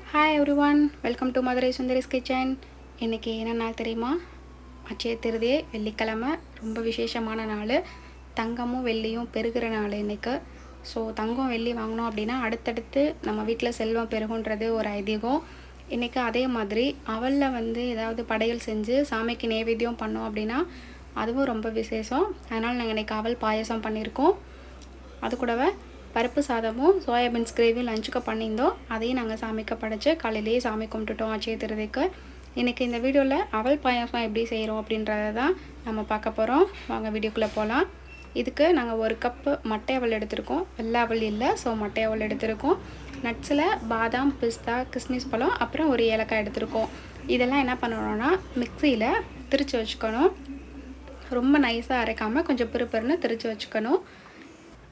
Hi everyone, welcome to Madurai Sundari's kitchen. இன்றைக்கி என்ன நாள் தெரியுமா? அட்சய திருதியை, வெள்ளிக்கிழமை. ரொம்ப விசேஷமான நாள். தங்கமும் வெள்ளியும் பெருகிற நாள் இன்றைக்கு. ஸோ தங்கம் வெள்ளி வாங்கினோம் அப்படின்னா அடுத்தடுத்து நம்ம வீட்டில் செல்வம் பெருகுன்றது ஒரு ஐதீகம். இன்றைக்கி அதே மாதிரி அவலில் ஏதாவது படையல் செஞ்சு சாமிக்கு நைவேத்தியம் பண்ணோம் அப்படின்னா அதுவும் ரொம்ப விசேஷம். அதனால் நாங்கள் இன்றைக்கி அவல் பாயசம் பண்ணியிருக்கோம். அது கூடவே பருப்பு சாதமும் சோயாபீன்ஸ் கிரேவியும் லஞ்சுக்கு பண்ணியிருந்தோம். அதையும் நாங்கள் சாமிக்கு படைச்சு காலையிலேயே சாமி கும்பிட்டுட்டோம் அட்சய திருதிக்கு. இன்றைக்கி இந்த வீடியோவில் அவல் பாயாசம் எப்படி செய்கிறோம் அப்படின்றத தான் நம்ம பார்க்க போகிறோம். வாங்க வீடியோக்குள்ளே போகலாம். இதுக்கு நாங்கள் 1 கப்பு மட்டை அவல் எடுத்திருக்கோம். வெள்ளை அவல் இல்லை, ஸோ மட்டை அவல் எடுத்திருக்கோம். நட்ஸில் பாதாம், பிஸ்தா, கிஸ்மிஸ் பழம், அப்புறம் ஒரு ஏலக்காய் எடுத்திருக்கோம். இதெல்லாம் என்ன பண்ணணும்னா மிக்சியில் திரித்து வச்சுக்கணும். ரொம்ப நைஸாக அரைக்காமல் கொஞ்சம் பிறுபிறுன்னு திரித்து வச்சுக்கணும்.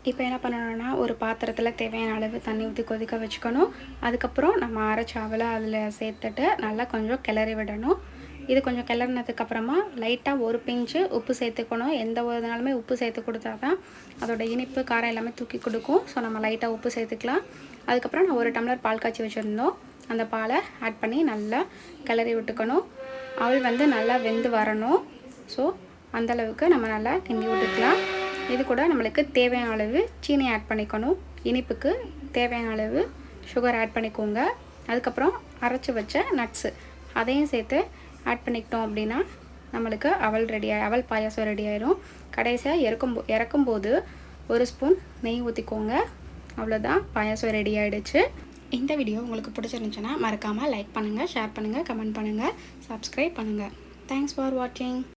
இப்போ என்ன பண்ணணும்னா ஒரு பாத்திரத்தில் தேவையான அளவு தண்ணி ஊற்றி கொதிக்க வச்சுக்கணும். அதுக்கப்புறம் நம்ம அரைச்ச அவலை அதில் சேர்த்துட்டு நல்லா கொஞ்சம் கிளறி விடணும். இது கொஞ்சம் கிளறினதுக்கப்புறமா லைட்டாக ஒரு பிஞ்சு உப்பு சேர்த்துக்கணும். எந்த ஒரு நாளுமே உப்பு சேர்த்து கொடுத்தா தான் அதோட இனிப்பு காரம் எல்லாமே தூக்கி கொடுக்கும். ஸோ நம்ம லைட்டாக உப்பு சேர்த்துக்கலாம். அதுக்கப்புறம் நான் 1 டம்ளர் பால் காய்ச்சி வச்சுருந்தோம். அந்த பாலை ஆட் பண்ணி நல்லா கிளறி விட்டுக்கணும். அவல் நல்லா வெந்து வரணும். ஸோ அந்தளவுக்கு நம்ம நல்லா கிண்டி விட்டுக்கலாம். இது கூட நம்மளுக்கு தேவையான அளவு சீனி ஆட் பண்ணிக்கணும். இனிப்புக்கு தேவையான அளவு சுகர் ஆட் பண்ணிக்கோங்க. அதுக்கப்புறம் அரைச்சி வச்ச நட்ஸு அதையும் சேர்த்து ஆட் பண்ணிக்கிட்டோம் அப்படின்னா நம்மளுக்கு அவல் பாயாசம் ரெடி ஆயிரும். கடைசியாக இறக்கும்போது 1 ஸ்பூன் நெய் ஊற்றிக்கோங்க. அவ்வளோதான், பாயாசம் ரெடி ஆகிடுச்சு. இந்த வீடியோ உங்களுக்கு பிடிச்சிருந்துச்சுன்னா மறக்காமல் லைக் பண்ணுங்கள், ஷேர் பண்ணுங்கள், கமெண்ட் பண்ணுங்கள், சப்ஸ்கிரைப் பண்ணுங்கள். தேங்க்ஸ் ஃபார் வாட்சிங்.